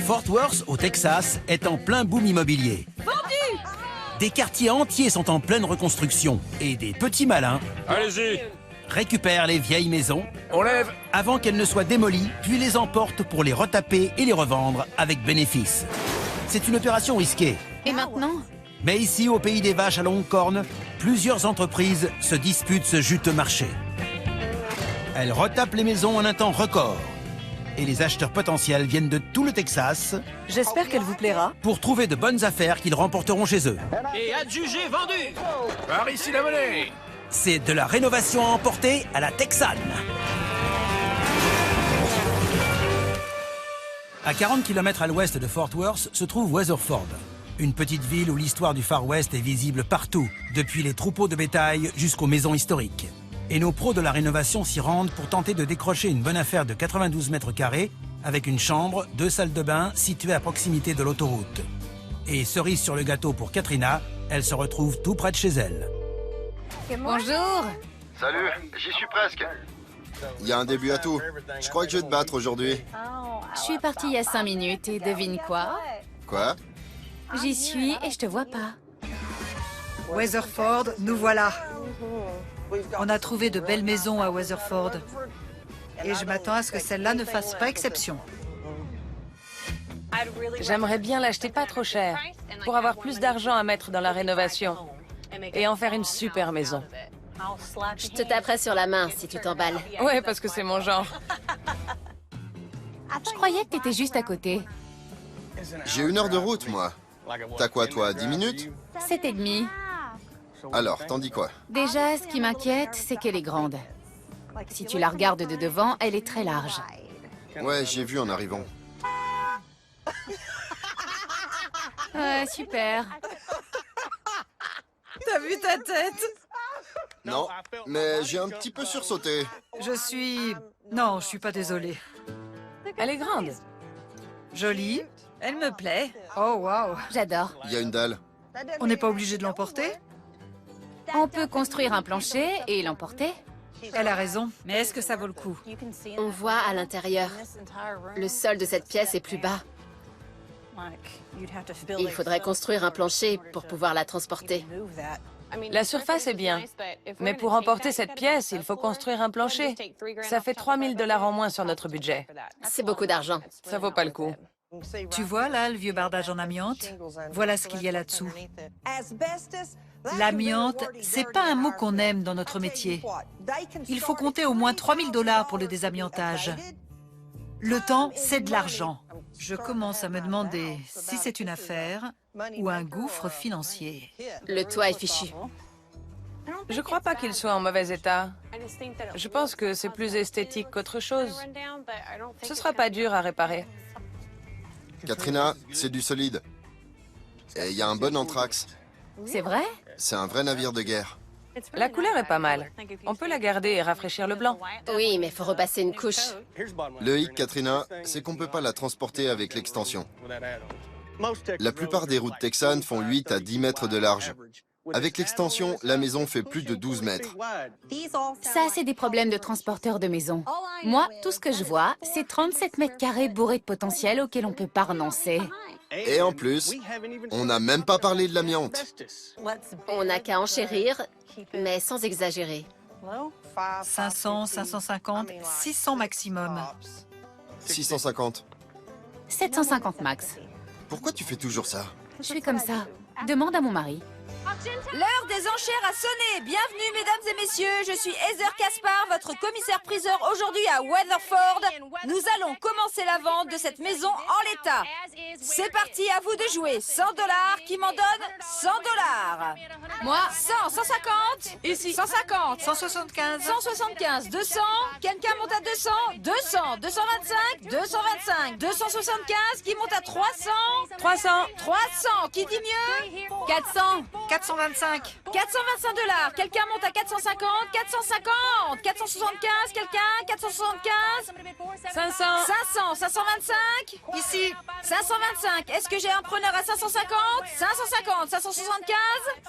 Fort Worth, au Texas, est en plein boom immobilier. Vendu! Des quartiers entiers sont en pleine reconstruction et des petits malins Allez-y, récupèrent les vieilles maisons on lève. avant qu'elles ne soient démolies, puis les emportent pour les retaper et les revendre avec bénéfice. C'est une opération risquée. Et maintenant? Mais ici, au pays des vaches à longues cornes, plusieurs entreprises se disputent ce juteux marché. Elles retapent les maisons en un temps record. Et les acheteurs potentiels viennent de tout le Texas J'espère qu'elle vous plaira. pour trouver de bonnes affaires qu'ils remporteront chez eux. Et adjugé vendu. Par ici la monnaie. C'est de la rénovation à emporter à la texane. À 40 km à l'ouest de Fort Worth se trouve Weatherford, une petite ville où l'histoire du Far West est visible partout, depuis les troupeaux de bétail jusqu'aux maisons historiques. Et nos pros de la rénovation s'y rendent pour tenter de décrocher une bonne affaire de 92 mètres carrés avec une chambre, 2 salles de bain situées à proximité de l'autoroute. Et cerise sur le gâteau pour Katrina, elle se retrouve tout près de chez elle. Bonjour! Salut, j'y suis presque. Il y a un début à tout. Je crois que je vais te battre aujourd'hui. Je suis partie il y a 5 minutes et devine quoi? Quoi? J'y suis et je te vois pas. Weatherford, nous voilà. On a trouvé de belles maisons à Weatherford. Et je m'attends à ce que celle-là ne fasse pas exception. J'aimerais bien l'acheter pas trop cher, pour avoir plus d'argent à mettre dans la rénovation et en faire une super maison. Je te taperai sur la main si tu t'emballes. Ouais, parce que c'est mon genre. Je croyais que t'étais juste à côté. J'ai 1 heure de route, moi. T'as quoi, toi, 10 minutes? 7,5. Alors, t'en dis quoi? Déjà, ce qui m'inquiète, c'est qu'elle est grande. Si tu la regardes de devant, elle est très large. Ouais, j'ai vu en arrivant. Ouais, super. T'as vu ta tête? Non, mais j'ai un petit peu sursauté. Non, je suis pas désolée. Elle est grande. Jolie. Elle me plaît. Oh, waouh. J'adore. Il y a une dalle. On n'est pas obligé de l'emporter? On peut construire un plancher et l'emporter. Elle a raison. Mais est-ce que ça vaut le coup? On voit à l'intérieur. Le sol de cette pièce est plus bas. Il faudrait construire un plancher pour pouvoir la transporter. La surface est bien, mais pour emporter cette pièce, il faut construire un plancher. Ça fait 3 000 $ en moins sur notre budget. C'est beaucoup d'argent. Ça vaut pas le coup. Tu vois là, le vieux bardage en amiante? Voilà ce qu'il y a là-dessous. L'amiante, c'est pas un mot qu'on aime dans notre métier. Il faut compter au moins 3 000 $ pour le désamiantage. Le temps, c'est de l'argent. Je commence à me demander si c'est une affaire ou un gouffre financier. Le toit est fichu. Je crois pas qu'il soit en mauvais état. Je pense que c'est plus esthétique qu'autre chose. Ce sera pas dur à réparer. Katrina, c'est du solide. Et il y a un bon anthrax. C'est vrai? C'est un vrai navire de guerre. La couleur est pas mal. On peut la garder et rafraîchir le blanc. Oui, mais faut repasser une couche. Le hic, Katrina, c'est qu'on peut pas la transporter avec l'extension. La plupart des routes texanes font 8 à 10 mètres de large. Avec l'extension, la maison fait plus de 12 mètres. Ça, c'est des problèmes de transporteurs de maison. Moi, tout ce que je vois, c'est 37 mètres carrés bourrés de potentiel auquel on peut pas renoncer. Et en plus, on n'a même pas parlé de l'amiante. On n'a qu'à enchérir, mais sans exagérer. 500, 550, 600 maximum. 650. 750 max. Pourquoi tu fais toujours ça? Je suis comme ça. Demande à mon mari. L'heure des enchères a sonné. Bienvenue, mesdames et messieurs. Je suis Heather Caspar, votre commissaire-priseur aujourd'hui à Weatherford. Nous allons commencer la vente de cette maison en l'état. C'est parti, à vous de jouer. 100 $. Qui m'en donne 100 $? Moi, 100, 150. Ici. 150. 175. 175, 200. Quelqu'un monte à 200. 200, 225, 225, 275. Qui monte à 300. 300. 300. Qui dit mieux? 400. 425. 425 $. Quelqu'un monte à 450. 450. 475. Quelqu'un? 475. 500. 500. 525. Ici. 525. Est-ce que j'ai un preneur à 550? 550. 575.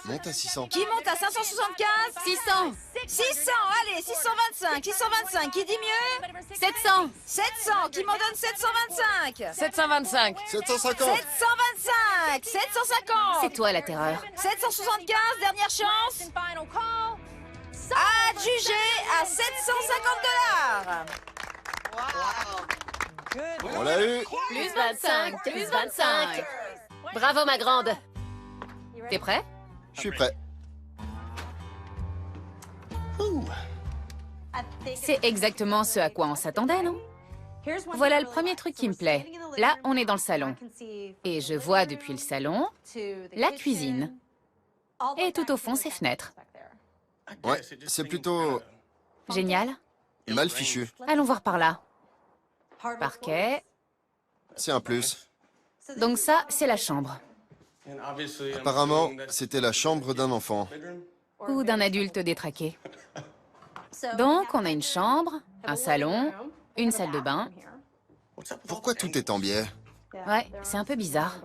Monte à 600. Qui monte à 575? 600. 600. Allez, 625. 625. Qui dit mieux? 700. 700. Qui m'en donne 725? 725. 750. 725. 750. C'est toi la terreur. 775. Dernière chance. Adjugé à 750 $. On l'a eu. Plus 25. Plus 25. Bravo ma grande. T'es prêt? Je suis prêt. C'est exactement ce à quoi on s'attendait, non? Voilà le premier truc qui me plaît. Là, on est dans le salon. Et je vois depuis le salon la cuisine. Et tout au fond, ces fenêtres. Ouais, c'est plutôt Génial. mal fichu. Allons voir par là. Parquet. C'est un plus. Donc ça, c'est la chambre. Apparemment, c'était la chambre d'un enfant. Ou d'un adulte détraqué. Donc, on a une chambre, un salon, une salle de bain. Pourquoi tout est en biais? Ouais, c'est un peu bizarre.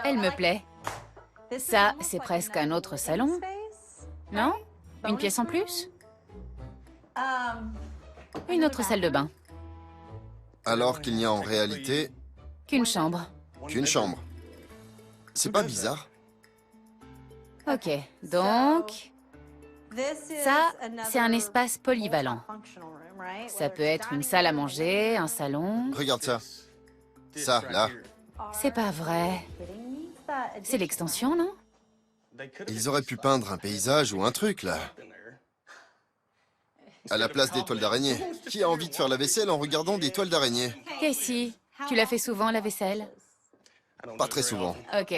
Elle me plaît. Ça, c'est presque un autre salon. Non? Une pièce en plus? Une autre salle de bain. Alors qu'il n'y a en réalité Qu'une chambre. qu'une chambre. C'est pas bizarre? Ok, donc... Ça, c'est un espace polyvalent. Ça peut être une salle à manger, un salon... Regarde ça. Ça, là. C'est pas vrai. C'est l'extension, non? Ils auraient pu peindre un paysage ou un truc, là. À la place des toiles d'araignée. Qui a envie de faire la vaisselle en regardant des toiles d'araignée? Casey, tu l'as fait souvent, la vaisselle? Pas très souvent. Ok.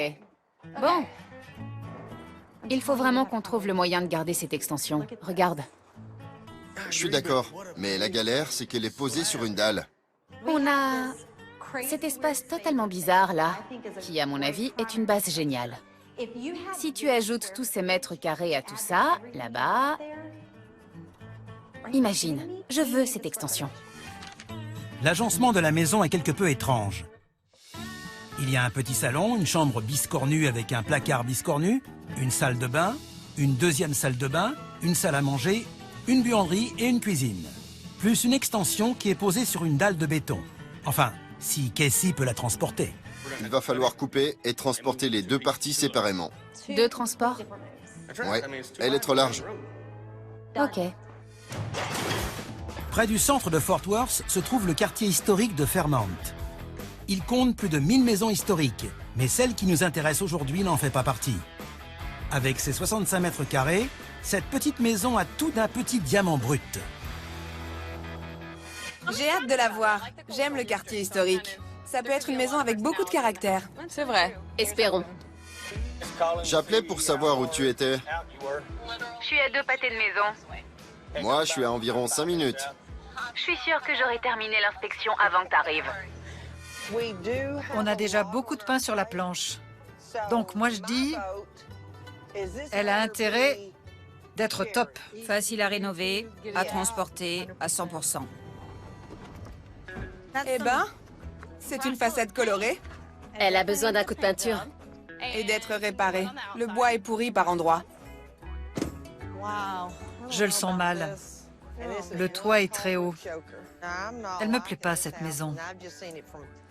Bon. Il faut vraiment qu'on trouve le moyen de garder cette extension. Regarde. Je suis d'accord, mais la galère, c'est qu'elle est posée sur une dalle. On a cet espace totalement bizarre, là, qui, à mon avis, est une base géniale. Si tu ajoutes tous ces mètres carrés à tout ça, là-bas... Imagine, je veux cette extension. L'agencement de la maison est quelque peu étrange. Il y a un petit salon, une chambre biscornue avec un placard biscornu, une salle de bain, une deuxième salle de bain, une salle à manger, une buanderie et une cuisine. Plus une extension qui est posée sur une dalle de béton. Enfin, si Casey peut la transporter. Il va falloir couper et transporter les deux parties séparément. 2 transports? Ouais, elle est trop large. Ok. Près du centre de Fort Worth se trouve le quartier historique de Fairmount. Il compte plus de 1000 maisons historiques, mais celle qui nous intéresse aujourd'hui n'en fait pas partie. Avec ses 65 mètres carrés, cette petite maison a tout d'un petit diamant brut. J'ai hâte de la voir. J'aime le quartier historique. Ça peut être une maison avec beaucoup de caractère. C'est vrai. Espérons. J'appelais pour savoir où tu étais. Je suis à 2 pâtés de maison. Moi, je suis à environ 5 minutes. Je suis sûre que j'aurai terminé l'inspection avant que t'arrives. On a déjà beaucoup de pain sur la planche. Donc moi je dis, elle a intérêt d'être top. Facile à rénover, à transporter, à 100%. Eh ben, c'est une façade colorée Elle a besoin d'un coup de peinture. et d'être réparée. Le bois est pourri par endroits. Je le sens mal. Le toit est très haut. Elle me plaît pas, cette maison.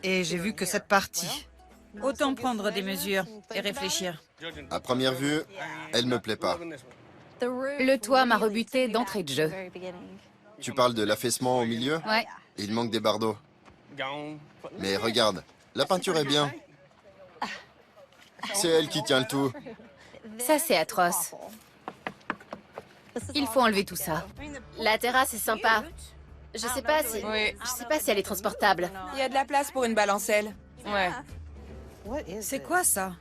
Et j'ai vu que cette partie. Autant prendre des mesures et réfléchir. À première vue, elle me plaît pas. Le toit m'a rebuté d'entrée de jeu. Tu parles de l'affaissement au milieu? Ouais. Il manque des bardeaux. Mais regarde, la peinture est bien. C'est elle qui tient le tout. Ça, c'est atroce. Il faut enlever tout ça. La terrasse est sympa. Je sais pas si... Oui. Je sais pas si elle est transportable. Il y a de la place pour une balancelle. Ouais. C'est quoi ça?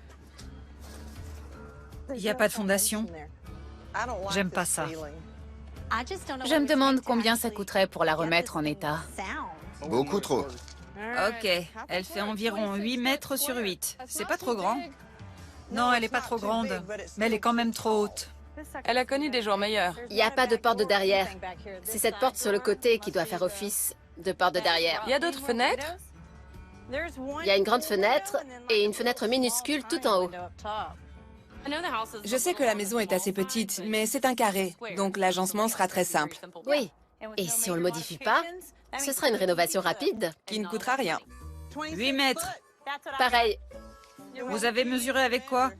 Il n'y a pas de fondation. J'aime pas ça. Je me demande combien ça coûterait pour la remettre en état. Beaucoup trop. Ok, elle fait environ 8 mètres sur 8. C'est pas trop grand. Non, elle n'est pas trop grande, mais elle est quand même trop haute. Elle a connu des jours meilleurs. Il n'y a pas de porte de derrière. C'est cette porte sur le côté qui doit faire office de porte de derrière. Il y a d'autres fenêtres? Il y a une grande fenêtre et une fenêtre minuscule tout en haut. Je sais que la maison est assez petite, mais c'est un carré, donc l'agencement sera très simple, Oui. Et si on le modifie pas, ce sera une rénovation rapide. qui ne coûtera rien. 8 mètres. Pareil, Vous avez mesuré avec quoi?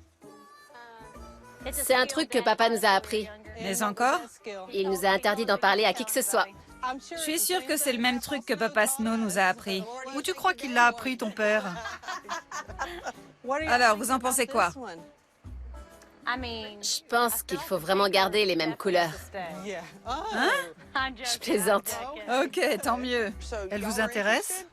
c'est un truc que papa nous a appris. Mais encore? Il nous a interdit d'en parler à qui que ce soit. Je suis sûre que c'est le même truc que Papa Snow nous a appris. Où tu crois qu'il l'a appris, ton père? Alors, vous en pensez quoi? Je pense qu'il faut vraiment garder les mêmes couleurs. Je plaisante. Ok, tant mieux. Elle vous intéresse?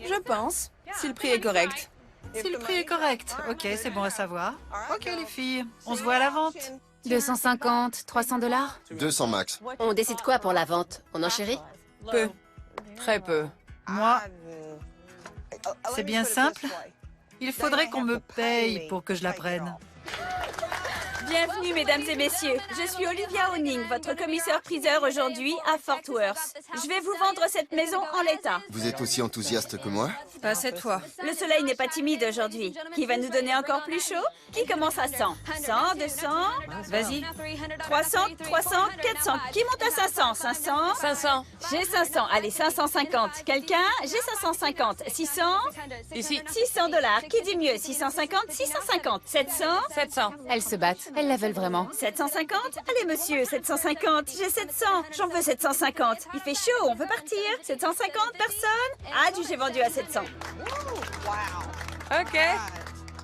Je pense, si le prix est correct. Si le prix est correct. Ok, c'est bon à savoir. Ok, les filles, on se voit à la vente. 250, 300 dollars? 200 max. On décide quoi pour la vente? On enchérit? Peu. Très peu. Moi, c'est bien simple. Il faudrait qu'on me paye pour que je la prenne. Bienvenue, mesdames et messieurs. Je suis Olivia Owning, votre commissaire-priseur aujourd'hui à Fort Worth. Je vais vous vendre cette maison en l'état. Vous êtes aussi enthousiaste que moi? Pas cette fois. Le soleil n'est pas timide aujourd'hui. Qui va nous donner encore plus chaud? Qui commence à 100? 100, 200, Vas-y. 300, 300, 400. Qui monte à 500? 500? 500. J'ai 500. Allez, 550. Quelqu'un? J'ai 550. 600? Ici. 600 dollars. Qui dit mieux? 650, 650. 700? 700. Elles se battent. Elles la veulent vraiment. 750? Allez, monsieur, 750. J'ai 700. J'en veux 750. Il fait chaud, on peut partir. 750, personne? Ah, j'ai vendu à 700. Ok.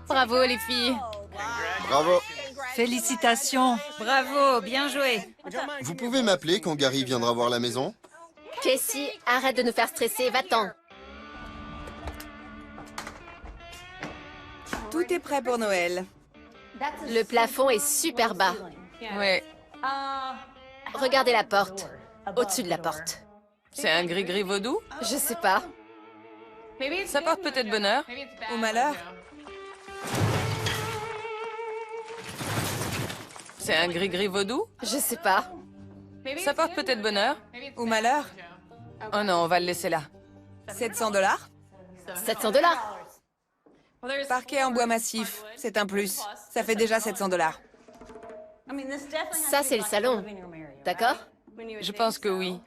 Bravo les filles. Bravo. Félicitations. Bravo, bien joué. Vous pouvez m'appeler quand Gary viendra voir la maison? Casey, arrête de nous faire stresser, va-t'en. Tout est prêt pour Noël. Le plafond est super bas. Ouais. Regardez la porte. Au-dessus de la porte. C'est un gris-gris vaudou? Je sais pas. Ça porte peut-être bonheur. Ou malheur. C'est un gris-gris vaudou? Je sais pas. Ça porte peut-être bonheur. Ou malheur. Oh non, on va le laisser là. 700 dollars. 700 dollars. Parquet en bois massif, c'est un plus. Ça fait déjà 700 dollars. Ça, c'est le salon. D'accord? Je pense que oui.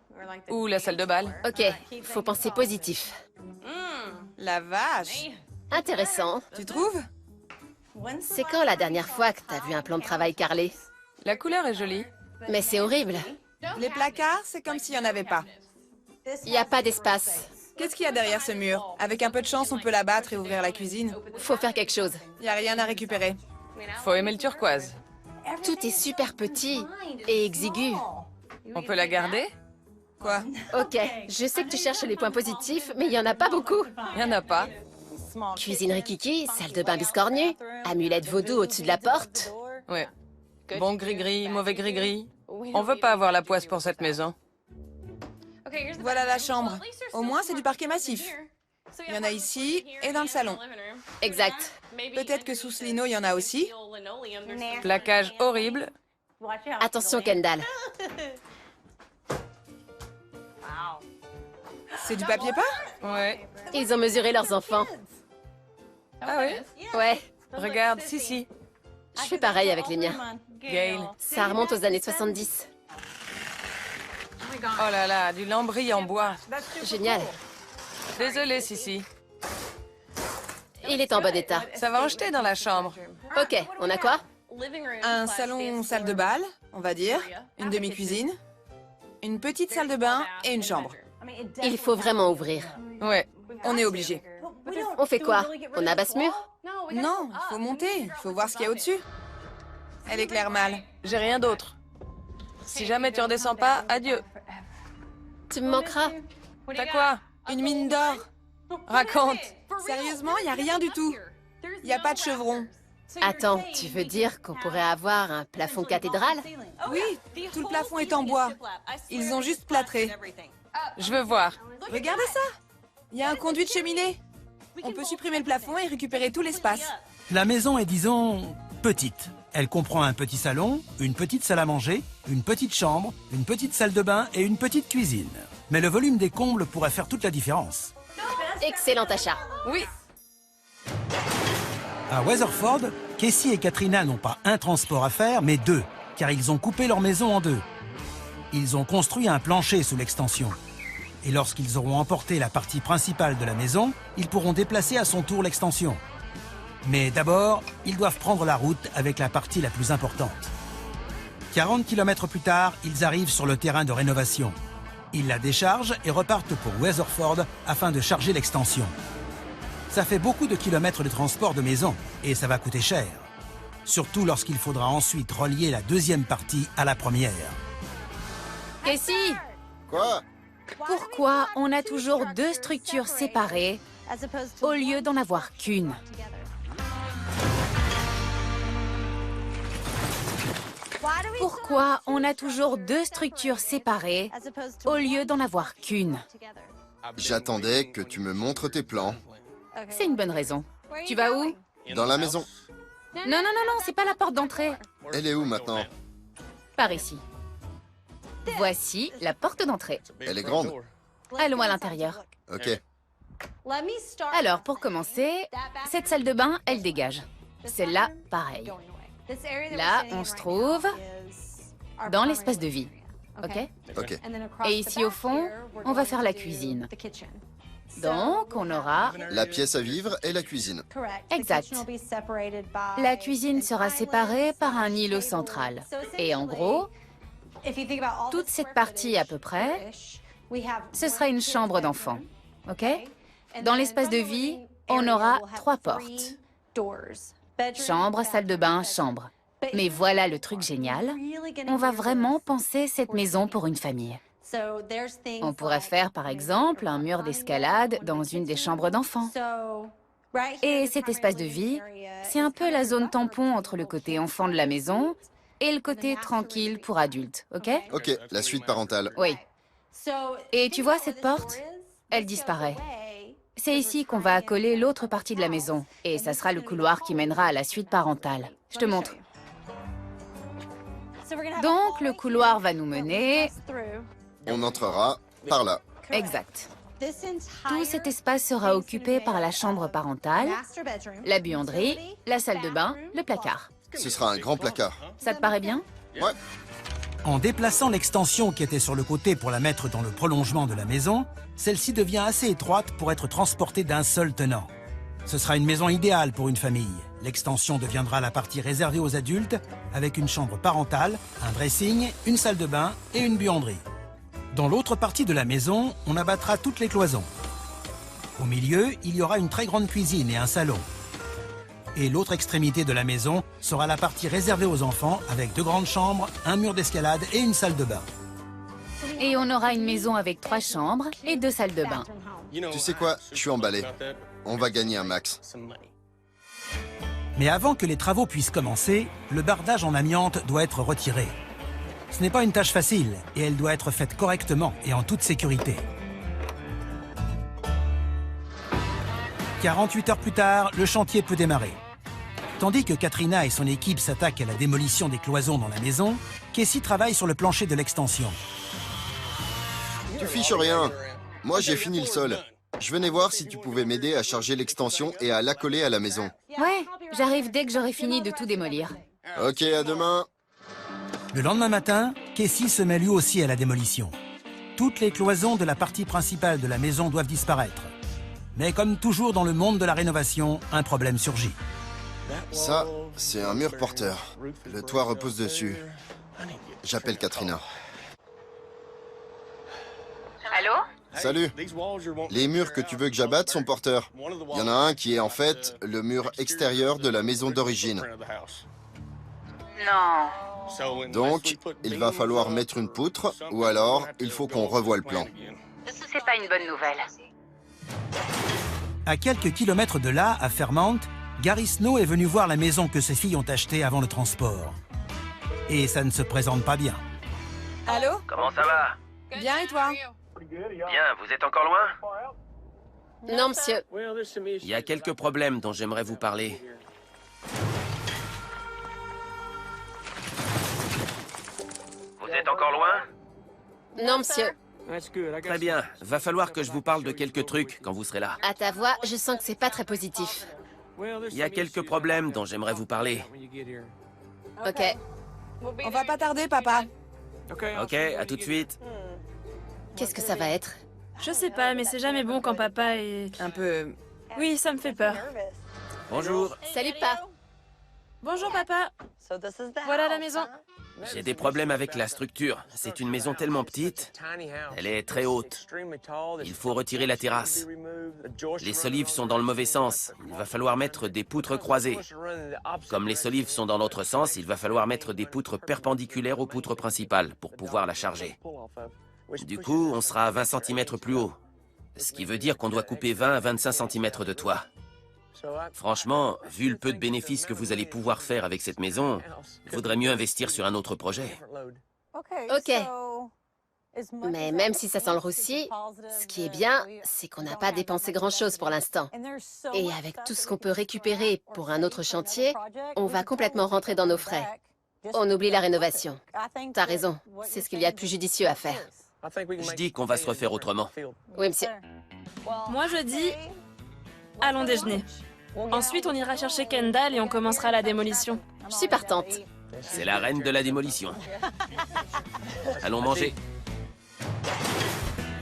Ou la salle de bal. Ok, faut penser positif. La vache. Intéressant. Tu trouves? C'est quand la dernière fois que t'as vu un plan de travail carrelé? La couleur est jolie. Mais c'est horrible. Les placards, c'est comme s'il n'y en avait pas. Il n'y a pas d'espace. Qu'est-ce qu'il y a derrière ce mur? Avec un peu de chance, on peut l'abattre et ouvrir la cuisine. Faut faire quelque chose. Il n'y a rien à récupérer. Faut aimer le turquoise. Tout est super petit et exigu. On peut la garder? Quoi? Ok, je sais que tu cherches les points positifs, mais il y en a pas beaucoup. Il y en a pas. Cuisine rikiki, salle de bain biscornue, amulette vaudou au-dessus de la porte. Ouais. Bon gris-gris, mauvais gris-gris. On veut pas avoir la poisse pour cette maison. Voilà la chambre. Au moins, c'est du parquet massif. Il y en a ici et dans le salon. Exact. Peut-être que sous ce lino, il y en a aussi. Plaquage horrible. Attention Kendall. C'est du papier peint? Ouais. Ils ont mesuré leurs enfants. Ah oui? Ouais, Regarde, si. je fais pareil avec les miens. Gail. Ça remonte aux années 70. Oh là là, du lambris en bois. Génial. Désolée, Sissi. Il est en bon état. Ça va en jeter dans la chambre. Ok, on a quoi? Un salon, salle de bal, on va dire. Une demi-cuisine. Une petite salle de bain et une chambre. Il faut vraiment ouvrir. Ouais. On est obligé. On fait quoi? On abat ce mur? Non, il faut monter. Il faut voir ce qu'il y a au-dessus. Elle éclaire mal. J'ai rien d'autre. Si jamais tu redescends pas, adieu. Tu me manqueras. T'as quoi? Une mine d'or. Raconte. Sérieusement, il n'y a rien du tout. Il n'y a pas de chevron. Attends, tu veux dire qu'on pourrait avoir un plafond cathédrale? Oui, tout le plafond est en bois. Ils ont juste plâtré. Je veux voir. Regardez ça. Il y a un conduit de cheminée. On peut supprimer le plafond et récupérer tout l'espace. La maison est, disons, petite. Elle comprend un petit salon, une petite salle à manger, une petite chambre, une petite salle de bain et une petite cuisine. Mais le volume des combles pourrait faire toute la différence. Excellent achat. Oui. À Weatherford, Casey et Katrina n'ont pas un transport à faire, mais deux, car ils ont coupé leur maison en deux. Ils ont construit un plancher sous l'extension. Et lorsqu'ils auront emporté la partie principale de la maison, ils pourront déplacer à son tour l'extension. Mais d'abord, ils doivent prendre la route avec la partie la plus importante. 40 km plus tard, ils arrivent sur le terrain de rénovation. Ils la déchargent et repartent pour Weatherford afin de charger l'extension. Ça fait beaucoup de kilomètres de transport de maison et ça va coûter cher. Surtout lorsqu'il faudra ensuite relier la deuxième partie à la première. Casey, Quoi? pourquoi on a toujours deux structures séparées au lieu d'en avoir qu'une? Pourquoi on a toujours deux structures séparées au lieu d'en avoir qu'une? J'attendais que tu me montres tes plans. C'est une bonne raison. Tu vas où? Dans la maison. Non, c'est pas la porte d'entrée. Elle est où maintenant? Par ici. Voici la porte d'entrée. Elle est grande. Allons à l'intérieur. Ok. Alors, pour commencer, cette salle de bain, elle dégage. Celle-là, pareil. Là, on se trouve dans l'espace de vie. OK? Ok. Et ici, au fond, on va faire la cuisine. Donc, on aura... La pièce à vivre et la cuisine. Exact. La cuisine sera séparée par un îlot central. Et en gros, toute cette partie à peu près, ce sera une chambre d'enfant. OK? Dans l'espace de vie, on aura 3 portes. Chambre, salle de bain, chambre. Mais voilà le truc génial. On va vraiment penser cette maison pour une famille. On pourrait faire, par exemple, un mur d'escalade dans une des chambres d'enfants. Et cet espace de vie, c'est un peu la zone tampon entre le côté enfant de la maison et le côté tranquille pour adultes, OK? Ok, la suite parentale. Oui. Et tu vois cette porte? Elle disparaît. C'est ici qu'on va accoler l'autre partie de la maison. Et ça sera le couloir qui mènera à la suite parentale. Je te montre. Donc, le couloir va nous mener... On entrera par là. Exact. Tout cet espace sera occupé par la chambre parentale, la buanderie, la salle de bain, le placard. Ce sera un grand placard. Ça te paraît bien? Ouais. En déplaçant l'extension qui était sur le côté pour la mettre dans le prolongement de la maison, celle-ci devient assez étroite pour être transportée d'un seul tenant. Ce sera une maison idéale pour une famille. L'extension deviendra la partie réservée aux adultes, avec une chambre parentale, un dressing, une salle de bain et une buanderie. Dans l'autre partie de la maison, on abattra toutes les cloisons. Au milieu, il y aura une très grande cuisine et un salon. Et l'autre extrémité de la maison sera la partie réservée aux enfants, avec 2 grandes chambres, un mur d'escalade et une salle de bain. Et on aura une maison avec 3 chambres et 2 salles de bain. Tu sais quoi? Je suis emballé. On va gagner un max. Mais avant que les travaux puissent commencer, le bardage en amiante doit être retiré. Ce n'est pas une tâche facile et elle doit être faite correctement et en toute sécurité. 48 heures plus tard, le chantier peut démarrer. Tandis que Katrina et son équipe s'attaquent à la démolition des cloisons dans la maison, Casey travaille sur le plancher de l'extension. Tu fiches rien. Moi, j'ai fini le sol. Je venais voir si tu pouvais m'aider à charger l'extension et à l'accoler à la maison. Ouais, j'arrive dès que j'aurai fini de tout démolir. Ok, à demain. Le lendemain matin, Casey se met lui aussi à la démolition. Toutes les cloisons de la partie principale de la maison doivent disparaître. Mais comme toujours dans le monde de la rénovation, un problème surgit. Ça, c'est un mur porteur. Le toit repose dessus. J'appelle Katrina. Allô? Salut. Les murs que tu veux que j'abatte sont porteurs. Il y en a un qui est en fait le mur extérieur de la maison d'origine. Non. Donc, il va falloir mettre une poutre, ou alors, il faut qu'on revoie le plan. C'est pas une bonne nouvelle. À quelques kilomètres de là, à Fairmount, Gary Snow est venu voir la maison que ses filles ont achetée avant le transport. Et ça ne se présente pas bien. Allô? Comment ça va? Bien, et toi? Bien, vous êtes encore loin? Non, monsieur. Il y a quelques problèmes dont j'aimerais vous parler. Vous êtes encore loin? Non, monsieur. Très bien. Va falloir que je vous parle de quelques trucs quand vous serez là. À ta voix, je sens que c'est pas très positif. Il y a quelques problèmes dont j'aimerais vous parler. Ok. On va pas tarder, papa. Ok, à tout de suite. Qu'est-ce que ça va être? Je sais pas, mais c'est jamais bon quand papa est... Un peu... Oui, ça me fait peur. Bonjour. Salut, pas. Bonjour, papa. Voilà la maison. J'ai des problèmes avec la structure. C'est une maison tellement petite. Elle est très haute. Il faut retirer la terrasse. Les solives sont dans le mauvais sens. Il va falloir mettre des poutres croisées. Comme les solives sont dans l'autre sens, il va falloir mettre des poutres perpendiculaires aux poutres principales pour pouvoir la charger. Du coup, on sera à 20 cm plus haut. Ce qui veut dire qu'on doit couper 20 à 25 cm de toit. Franchement, vu le peu de bénéfices que vous allez pouvoir faire avec cette maison, il vaudrait mieux investir sur un autre projet. Ok. Mais même si ça sent le roussi, ce qui est bien, c'est qu'on n'a pas dépensé grand-chose pour l'instant. Et avec tout ce qu'on peut récupérer pour un autre chantier, on va complètement rentrer dans nos frais. On oublie la rénovation. T'as raison, c'est ce qu'il y a de plus judicieux à faire. Je dis qu'on va se refaire autrement. Oui, monsieur. Moi, je dis... Allons déjeuner. Ensuite, on ira chercher Kendall et on commencera la démolition. Je suis partante. C'est la reine de la démolition. Allons manger.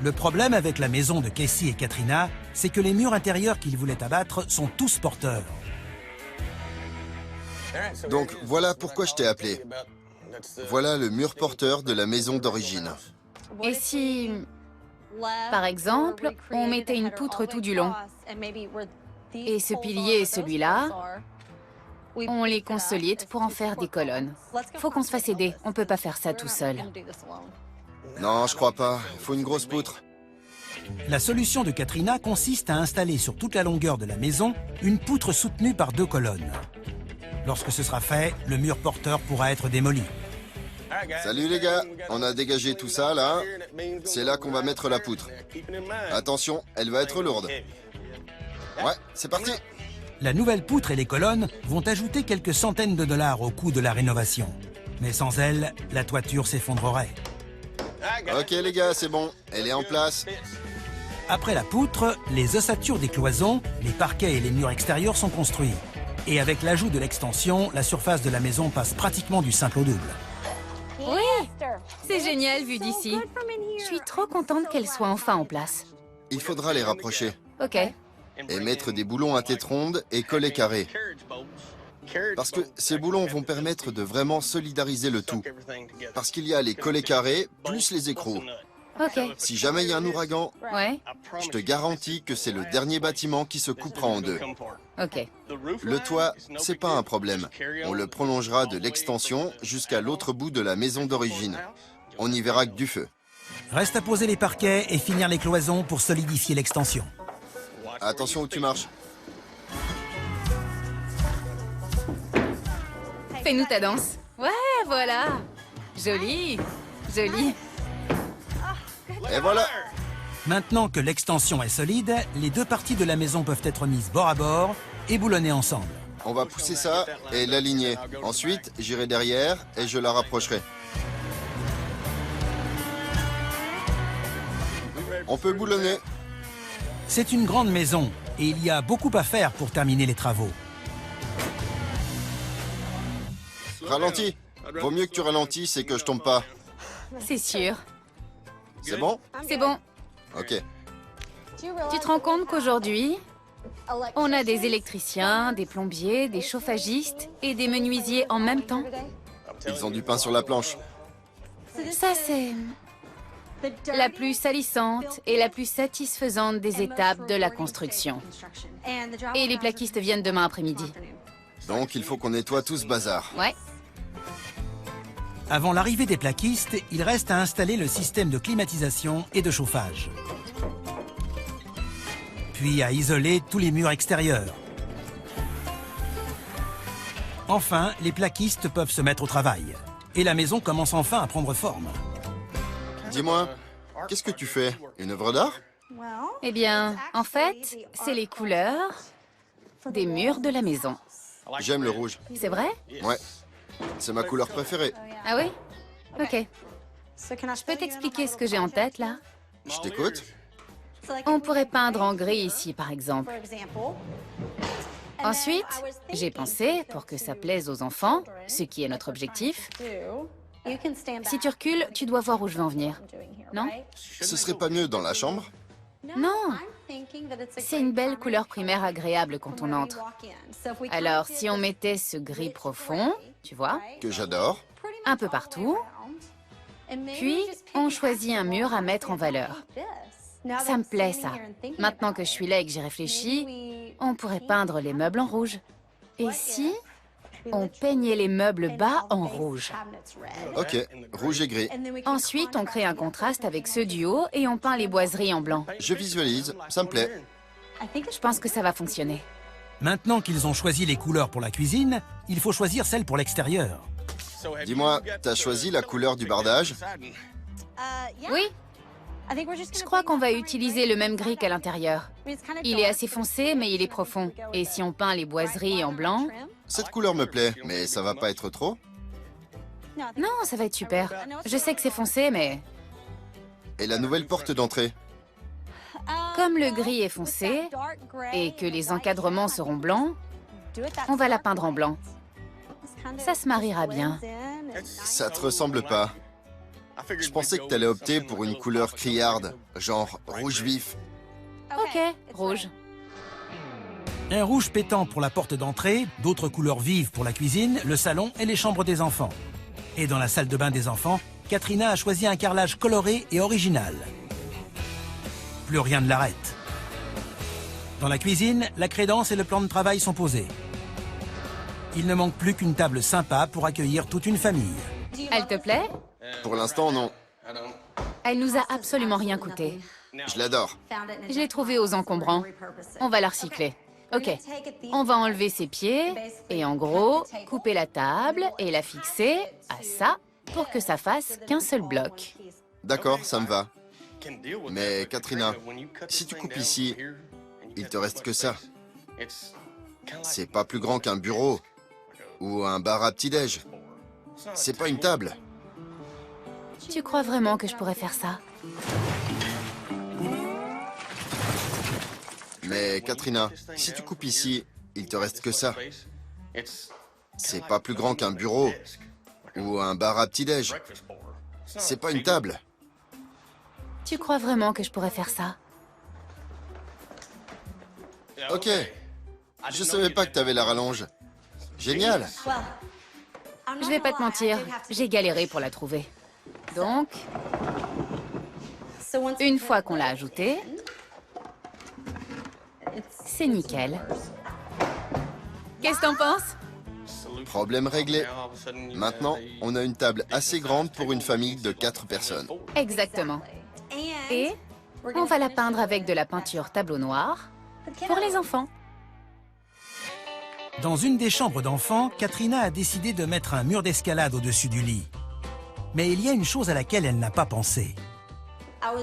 Le problème avec la maison de Casey et Katrina, c'est que les murs intérieurs qu'ils voulaient abattre sont tous porteurs. Donc voilà pourquoi je t'ai appelé. Voilà le mur porteur de la maison d'origine. Et si, par exemple, on mettait une poutre tout du long, et ce pilier et celui-là, on les consolide pour en faire des colonnes. Faut qu'on se fasse aider, on peut pas faire ça tout seul. Non, je crois pas. Il faut une grosse poutre. La solution de Katrina consiste à installer sur toute la longueur de la maison une poutre soutenue par 2 colonnes. Lorsque ce sera fait, le mur porteur pourra être démoli. Salut les gars, on a dégagé tout ça là. C'est là qu'on va mettre la poutre. Attention, elle va être lourde. Ouais, c'est parti. La nouvelle poutre et les colonnes vont ajouter quelques centaines de dollars au coût de la rénovation. Mais sans elles, la toiture s'effondrerait. Ok les gars, c'est bon, elle est en place. Après la poutre, les ossatures des cloisons, les parquets et les murs extérieurs sont construits. Et avec l'ajout de l'extension, la surface de la maison passe pratiquement du simple au double. Oui, c'est génial vu d'ici. Je suis trop contente qu'elle soit enfin en place. Il faudra les rapprocher. Ok. Et mettre des boulons à tête ronde et collets carrés. Parce que ces boulons vont permettre de vraiment solidariser le tout. Parce qu'il y a les collets carrés plus les écrous. Ok. Si jamais il y a un ouragan, Ouais. je te garantis que c'est le dernier bâtiment qui se coupera en deux. Ok. Le toit, c'est pas un problème. On le prolongera de l'extension jusqu'à l'autre bout de la maison d'origine. On n'y verra que du feu. Reste à poser les parquets et finir les cloisons pour solidifier l'extension. Attention où tu marches. Fais-nous ta danse. Ouais, voilà. Joli. Joli. Et voilà. Maintenant que l'extension est solide, les 2 parties de la maison peuvent être mises bord à bord et boulonnées ensemble. On va pousser ça et l'aligner. Ensuite, j'irai derrière et je la rapprocherai. On peut boulonner. C'est une grande maison et il y a beaucoup à faire pour terminer les travaux. Ralentis. Vaut mieux que tu ralentisses et que je tombe pas. C'est sûr. C'est bon? C'est bon. Ok. Tu te rends compte qu'aujourd'hui, on a des électriciens, des plombiers, des chauffagistes et des menuisiers en même temps? Ils ont du pain sur la planche. Ça, c'est la plus salissante et la plus satisfaisante des étapes de la construction. Et les plaquistes viennent demain après-midi. Donc, il faut qu'on nettoie tout ce bazar. Ouais. Avant l'arrivée des plaquistes, il reste à installer le système de climatisation et de chauffage. Puis à isoler tous les murs extérieurs. Enfin, les plaquistes peuvent se mettre au travail. Et la maison commence enfin à prendre forme. Dis-moi, qu'est-ce que tu fais? Une œuvre d'art? Eh bien, en fait, c'est les couleurs des murs de la maison. J'aime le rouge. C'est vrai? Ouais. C'est ma couleur préférée. Ah oui? Ok. Je peux t'expliquer ce que j'ai en tête, là? Je t'écoute. On pourrait peindre en gris ici, par exemple. Ensuite, j'ai pensé, pour que ça plaise aux enfants, ce qui est notre objectif, si tu recules, tu dois voir où je veux en venir. Non? Ce serait pas mieux dans la chambre? Non! C'est une belle couleur primaire agréable quand on entre. Alors, si on mettait ce gris profond, tu vois, Que j'adore. un peu partout, puis on choisit un mur à mettre en valeur. Ça me plaît, ça. Maintenant que je suis là et que j'y réfléchis, on pourrait peindre les meubles en rouge. Et si on peignait les meubles bas en rouge? Ok, rouge et gris. Ensuite, on crée un contraste avec ceux du haut et on peint les boiseries en blanc. Je visualise, ça me plaît. Je pense que ça va fonctionner. Maintenant qu'ils ont choisi les couleurs pour la cuisine, il faut choisir celles pour l'extérieur. Dis-moi, t'as choisi la couleur du bardage? Oui? Je crois qu'on va utiliser le même gris qu'à l'intérieur. Il est assez foncé, mais il est profond. Et si on peint les boiseries en blanc... Cette couleur me plaît, mais ça va pas être trop? Non, ça va être super. Je sais que c'est foncé, mais... Et la nouvelle porte d'entrée? Comme le gris est foncé et que les encadrements seront blancs, on va la peindre en blanc. Ça se mariera bien. Ça te ressemble pas. Je pensais que t'allais opter pour une couleur criarde, genre rouge vif. Ok, rouge. Un rouge pétant pour la porte d'entrée, d'autres couleurs vives pour la cuisine, le salon et les chambres des enfants. Et dans la salle de bain des enfants, Katrina a choisi un carrelage coloré et original. Plus rien ne l'arrête. Dans la cuisine, la crédence et le plan de travail sont posés. Il ne manque plus qu'une table sympa pour accueillir toute une famille. Elle te plaît? Pour l'instant, non. Elle nous a absolument rien coûté. Je l'adore. Je l'ai trouvée aux encombrants. On va la recycler. Ok, on va enlever ses pieds et en gros, couper la table et la fixer à ça pour que ça fasse qu'un seul bloc. D'accord, ça me va. Mais Katrina, si tu coupes ici, il te reste que ça. C'est pas plus grand qu'un bureau ou un bar à petit-déj. C'est pas une table. Tu crois vraiment que je pourrais faire ça? Mais Katrina, si tu coupes ici, il te reste que ça. C'est pas plus grand qu'un bureau ou un bar à petit-déj. C'est pas une table. Tu crois vraiment que je pourrais faire ça? Ok. Je savais pas que t'avais la rallonge. Génial. Je vais pas te mentir, j'ai galéré pour la trouver. Donc, une fois qu'on l'a ajoutée, c'est nickel. Qu'est-ce que t'en penses? Problème réglé. Maintenant, on a une table assez grande pour une famille de 4 personnes. Exactement. Et on va la peindre avec de la peinture tableau noir pour les enfants. Dans une des chambres d'enfants, Katrina a décidé de mettre un mur d'escalade au-dessus du lit. Mais il y a une chose à laquelle elle n'a pas pensé.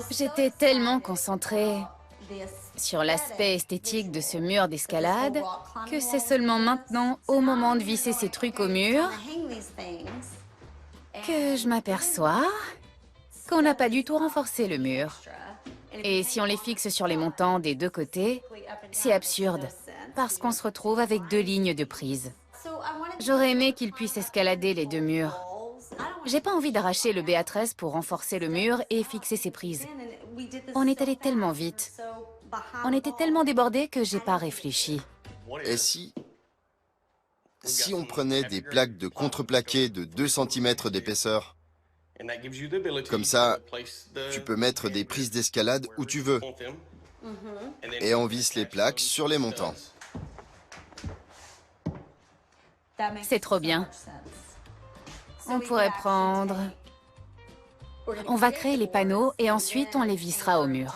J'étais tellement concentrée sur l'aspect esthétique de ce mur d'escalade que c'est seulement maintenant, au moment de visser ces trucs au mur, que je m'aperçois qu'on n'a pas du tout renforcé le mur. Et si on les fixe sur les montants des deux côtés, c'est absurde, parce qu'on se retrouve avec 2 lignes de prise. J'aurais aimé qu'ils puissent escalader les 2 murs. J'ai pas envie d'arracher le BA13 pour renforcer le mur et fixer ses prises. On est allé tellement vite. On était tellement débordés que j'ai pas réfléchi. Et si on prenait des plaques de contreplaqué de 2 cm d'épaisseur? Comme ça, tu peux mettre des prises d'escalade où tu veux. Et on visse les plaques sur les montants. C'est trop bien. On pourrait prendre... On va créer les panneaux et ensuite on les vissera au mur.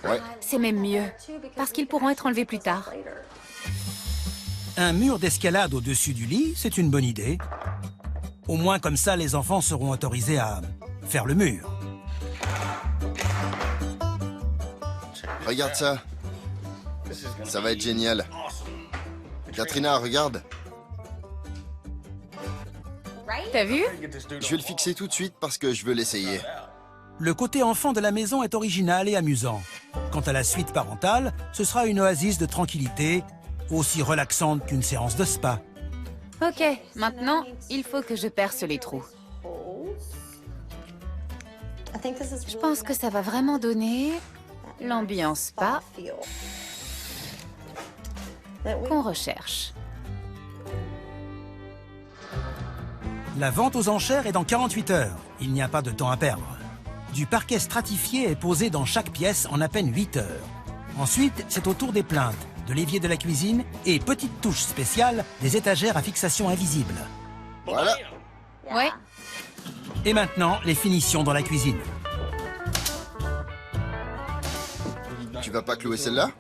Ouais. C'est même mieux, parce qu'ils pourront être enlevés plus tard. Un mur d'escalade au-dessus du lit, c'est une bonne idée. Au moins comme ça, les enfants seront autorisés à faire le mur. Regarde ça. Ça va être génial. Katrina, regarde. T'as vu? Je vais le fixer tout de suite parce que je veux l'essayer. Le côté enfant de la maison est original et amusant. Quant à la suite parentale, ce sera une oasis de tranquillité, aussi relaxante qu'une séance de spa. Ok, maintenant, il faut que je perce les trous. Je pense que ça va vraiment donner l'ambiance spa qu'on recherche. La vente aux enchères est dans 48 heures. Il n'y a pas de temps à perdre. Du parquet stratifié est posé dans chaque pièce en à peine 8 heures. Ensuite, c'est au tour des plaintes, de l'évier de la cuisine et, petite touche spéciale, des étagères à fixation invisible. Voilà. Ouais. Et maintenant, les finitions dans la cuisine. Tu vas pas clouer celle-là?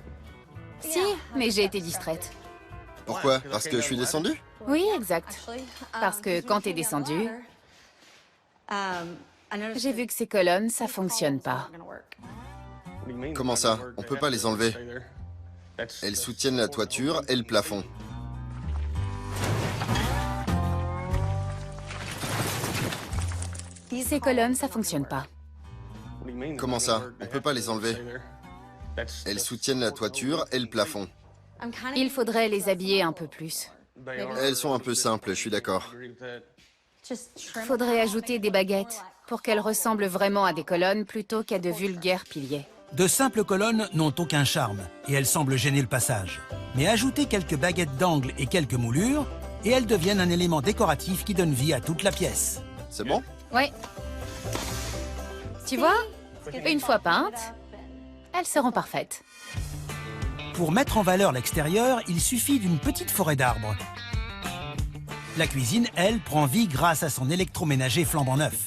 Si, mais j'ai été distraite. Pourquoi? Parce que je suis descendu? Oui, exact. Parce que quand t'es descendu, j'ai vu que ces colonnes, ça fonctionne pas. Comment ça? On peut pas les enlever. Elles soutiennent la toiture et le plafond. Ces colonnes, ça fonctionne pas. Comment ça? On peut pas les enlever. Elles soutiennent la toiture et le plafond. Il faudrait les habiller un peu plus. Elles sont un peu simples, je suis d'accord. Faudrait ajouter des baguettes pour qu'elles ressemblent vraiment à des colonnes plutôt qu'à de vulgaires piliers. De simples colonnes n'ont aucun charme et elles semblent gêner le passage. Mais ajoutez quelques baguettes d'angle et quelques moulures et elles deviennent un élément décoratif qui donne vie à toute la pièce. C'est bon? Ouais. Tu vois, une fois peintes, elles seront parfaites. Pour mettre en valeur l'extérieur, il suffit d'une petite forêt d'arbres. La cuisine, elle, prend vie grâce à son électroménager flambant neuf.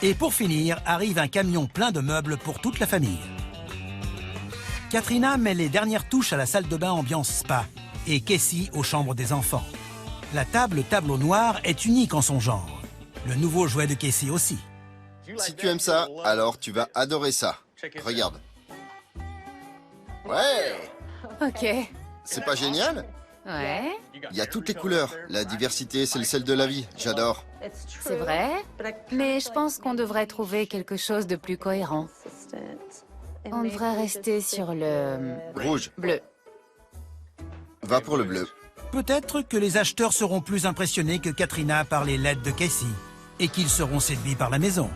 Et pour finir, arrive un camion plein de meubles pour toute la famille. Katrina met les dernières touches à la salle de bain ambiance spa et Casey aux chambres des enfants. La table tableau noir est unique en son genre. Le nouveau jouet de Casey aussi. Si tu aimes ça, alors tu vas adorer ça. Regarde. Ouais! Ok. C'est pas génial? Ouais, Il y a toutes les couleurs. La diversité, c'est le sel de la vie. J'adore. c'est vrai. Mais je pense qu'on devrait trouver quelque chose de plus cohérent. On devrait rester sur le Rouge. bleu. Va pour le bleu. Peut-être que les acheteurs seront plus impressionnés que Katrina par les LED de Casey et qu'ils seront séduits par la maison.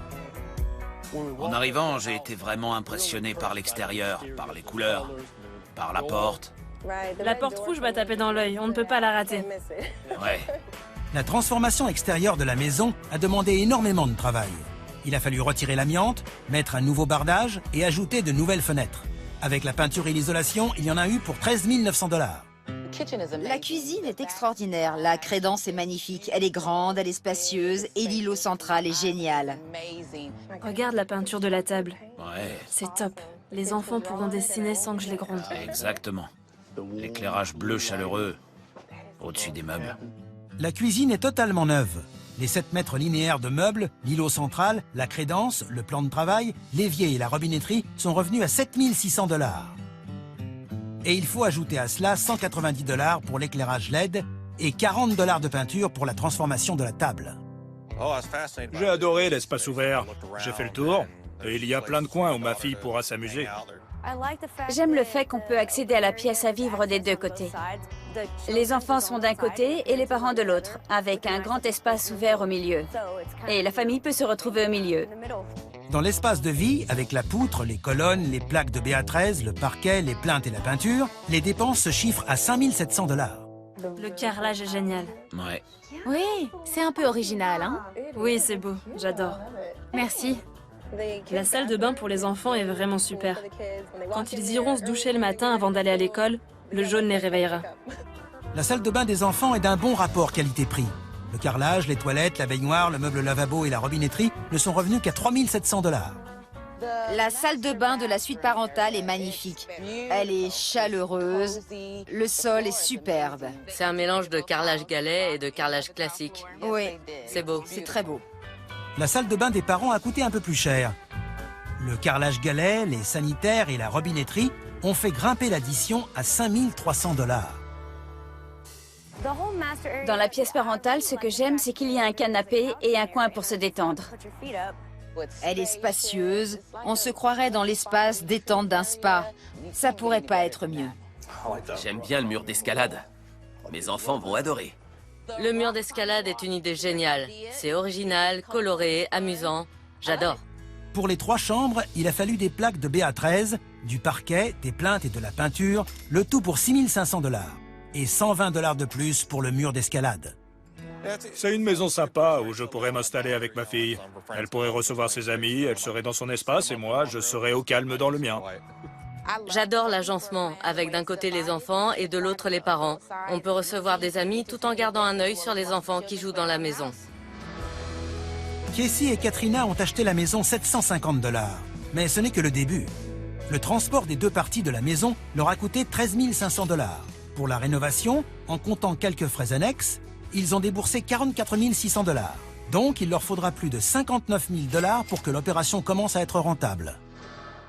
En arrivant, j'ai été vraiment impressionné par l'extérieur, par les couleurs, par la porte. La porte rouge va taper dans l'œil, on ne peut pas la rater. Ouais. La transformation extérieure de la maison a demandé énormément de travail. Il a fallu retirer l'amiante, mettre un nouveau bardage et ajouter de nouvelles fenêtres. Avec la peinture et l'isolation, il y en a eu pour 13 900 $. La cuisine est extraordinaire. La crédence est magnifique. Elle est grande, elle est spacieuse et l'îlot central est génial. Regarde la peinture de la table. Ouais, C'est top. Les enfants pourront dessiner sans que je les gronde. exactement. L'éclairage bleu chaleureux au-dessus des meubles. La cuisine est totalement neuve. Les 7 mètres linéaires de meubles, l'îlot central, la crédence, le plan de travail, l'évier et la robinetterie sont revenus à 7 600 $. Et il faut ajouter à cela 190 $ pour l'éclairage LED et 40 $ de peinture pour la transformation de la table. J'ai adoré l'espace ouvert. J'ai fait le tour. Et il y a plein de coins où ma fille pourra s'amuser. J'aime le fait qu'on peut accéder à la pièce à vivre des deux côtés. Les enfants sont d'un côté et les parents de l'autre, avec un grand espace ouvert au milieu. Et la famille peut se retrouver au milieu. Dans l'espace de vie, avec la poutre, les colonnes, les plaques de BA13, le parquet, les plinthes et la peinture, les dépenses se chiffrent à 5 700 $. Le carrelage est génial. Ouais. Oui, c'est un peu original, hein? Oui, c'est beau, j'adore. Merci. La salle de bain pour les enfants est vraiment super. Quand ils iront se doucher le matin avant d'aller à l'école, le jaune les réveillera. La salle de bain des enfants est d'un bon rapport qualité-prix. Le carrelage, les toilettes, la baignoire, le meuble lavabo et la robinetterie ne sont revenus qu'à 3 700 $. La salle de bain de la suite parentale est magnifique. Elle est chaleureuse. Le sol est superbe. C'est un mélange de carrelage galet et de carrelage classique. Oui, C'est beau. c'est très beau. La salle de bain des parents a coûté un peu plus cher. Le carrelage galet, les sanitaires et la robinetterie ont fait grimper l'addition à 5 300 $. Dans la pièce parentale, ce que j'aime, c'est qu'il y a un canapé et un coin pour se détendre. Elle est spacieuse. On se croirait dans l'espace détente d'un spa. Ça pourrait pas être mieux. J'aime bien le mur d'escalade. Mes enfants vont adorer. Le mur d'escalade est une idée géniale. C'est original, coloré, amusant. J'adore. Pour les 3 chambres, il a fallu des plaques de BA13, du parquet, des plinthes et de la peinture, le tout pour 6 500 $. Et 120 $ de plus pour le mur d'escalade. C'est une maison sympa où je pourrais m'installer avec ma fille. Elle pourrait recevoir ses amis, elle serait dans son espace et moi, je serais au calme dans le mien. J'adore l'agencement, avec d'un côté les enfants et de l'autre les parents. On peut recevoir des amis tout en gardant un œil sur les enfants qui jouent dans la maison. Casey et Katrina ont acheté la maison 750 $. Mais ce n'est que le début. Le transport des 2 parties de la maison leur a coûté 13 500 $. Pour la rénovation, en comptant quelques frais annexes, ils ont déboursé 44 600 $. Donc, il leur faudra plus de 59 000 $ pour que l'opération commence à être rentable.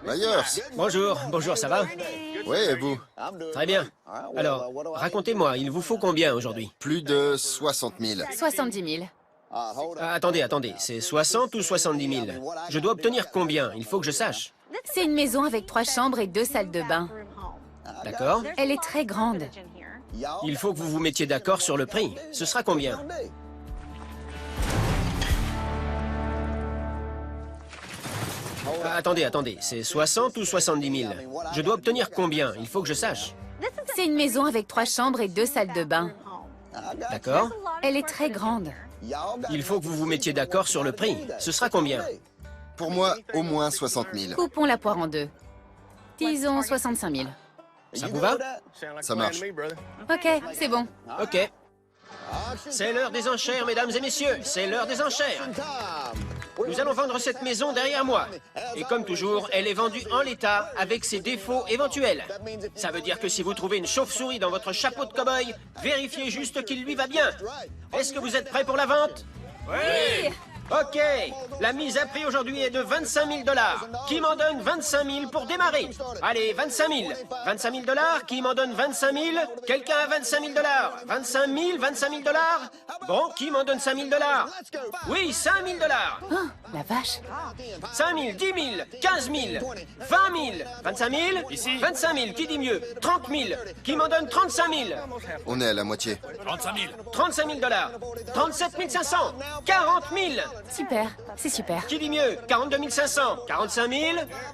Myers. Bonjour, ça va? Oui, et vous? Très bien. Alors, racontez-moi, il vous faut combien aujourd'hui? Plus de 60 000. 70 000. Attendez, c'est 60 ou 70 000? Je dois obtenir combien? Il faut que je sache. C'est une maison avec 3 chambres et 2 salles de bain. D'accord. Elle est très grande. Il faut que vous vous mettiez d'accord sur le prix. Ce sera combien? Attendez, c'est 60 ou 70 000? Je dois obtenir combien? Il faut que je sache. C'est une maison avec 3 chambres et 2 salles de bain. D'accord. Elle est très grande. Il faut que vous vous mettiez d'accord sur le prix. Ce sera combien? Pour moi, au moins 60 000. Coupons la poire en 2. Disons 65 000. Ça vous va? Ça marche. Ok, c'est bon. Ok. C'est l'heure des enchères, mesdames et messieurs. C'est l'heure des enchères. Nous allons vendre cette maison derrière moi. Et comme toujours, elle est vendue en l'état avec ses défauts éventuels. Ça veut dire que si vous trouvez une chauve-souris dans votre chapeau de cow-boy, vérifiez juste qu'il lui va bien. Est-ce que vous êtes prêts pour la vente? Oui! Ok, la mise à prix aujourd'hui est de 25 000 $. Qui m'en donne 25 000 pour démarrer? Allez, 25 000. 25 000 $, qui m'en donne 25 000? Quelqu'un a 25 000 $? 25 000, 25 000 $? Bon, qui m'en donne 5 000 $? Oui, 5 000 $. Oh, la vache. 5 000, 10 000, 15 000, 20 000, 25 000? Ici. 25 000, qui dit mieux? 30 000, qui m'en donne 35 000? On est à la moitié. 35 000. 35 000 $. 37 500, 40 000. Super, c'est super. Qui dit mieux? 42 500. 45 000?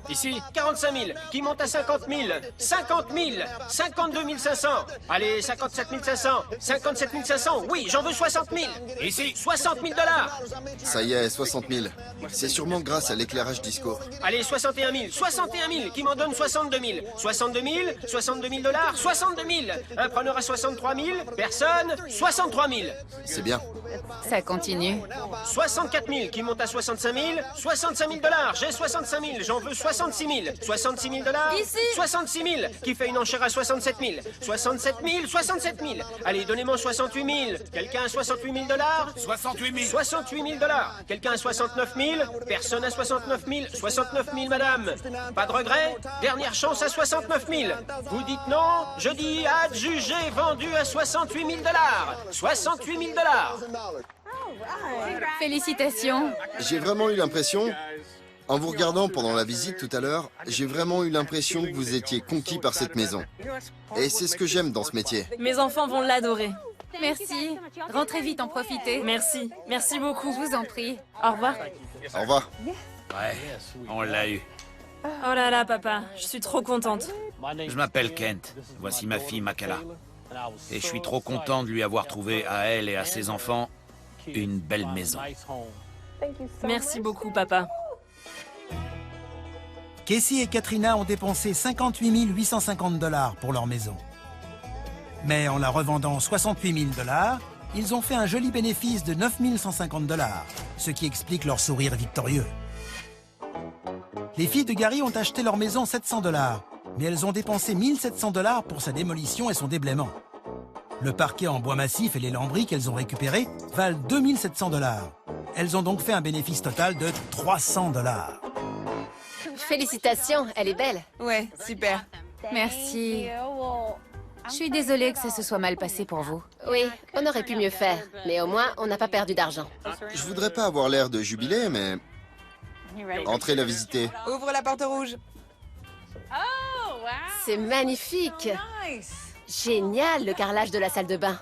Ici. 45 000. Qui monte à 50 000? 50 000. 52 500. Allez, 57 500. 57 500. Oui, j'en veux 60 000. Ici. 60 000 $. Ça y est, 60 000. C'est sûrement grâce à l'éclairage disco. Allez, 61 000. 61 000. Qui m'en donne 62 000? 62 000. 62 000 $. 62 000. Un preneur à 63 000. Personne. 63 000. C'est bien. Ça continue. 64 000 qui monte à 65 000. 65 000 $. J'ai 65 000. J'en veux 66 000. 66 000 $. Ici. 66 000 qui fait une enchère à 67 000. 67 000. 67 000. Allez, donnez-moi 68 000. Quelqu'un a 68 000 $? 68 000. 68 000 $. Quelqu'un a 69 000? Personne à 69 000. 69 000, madame. Pas de regret? Dernière chance à 69 000. Vous dites non? Je dis adjugé, vendu à 68 000 $. 68 000 $. Félicitations. J'ai vraiment eu l'impression, en vous regardant pendant la visite tout à l'heure, j'ai vraiment eu l'impression que vous étiez conquis par cette maison. Et c'est ce que j'aime dans ce métier. Mes enfants vont l'adorer. Merci. Rentrez vite en profiter. Merci beaucoup. Je vous en prie. Au revoir. Au revoir. Ouais, on l'a eu. Oh là là, papa, je suis trop contente. Je m'appelle Kent. Voici ma fille Makala. Et je suis trop content de lui avoir trouvé à elle et à ses enfants une belle maison. Merci beaucoup, papa. Casey et Katrina ont dépensé 58 850 $ pour leur maison. Mais en la revendant 68 000 $, ils ont fait un joli bénéfice de 9 150 $, ce qui explique leur sourire victorieux. Les filles de Gary ont acheté leur maison 700 $, mais elles ont dépensé 1 700 $ pour sa démolition et son déblaiement. Le parquet en bois massif et les lambris qu'elles ont récupérés valent 2 700 $. Elles ont donc fait un bénéfice total de 300 $. Félicitations, elle est belle. Ouais, super. Merci. Je suis désolée que ça se soit mal passé pour vous. Oui, on aurait pu mieux faire, mais au moins, on n'a pas perdu d'argent. Je voudrais pas avoir l'air de jubilé, mais... Entrez la visiter. Ouvre la porte rouge. C'est magnifique. Génial, le carrelage de la salle de bain.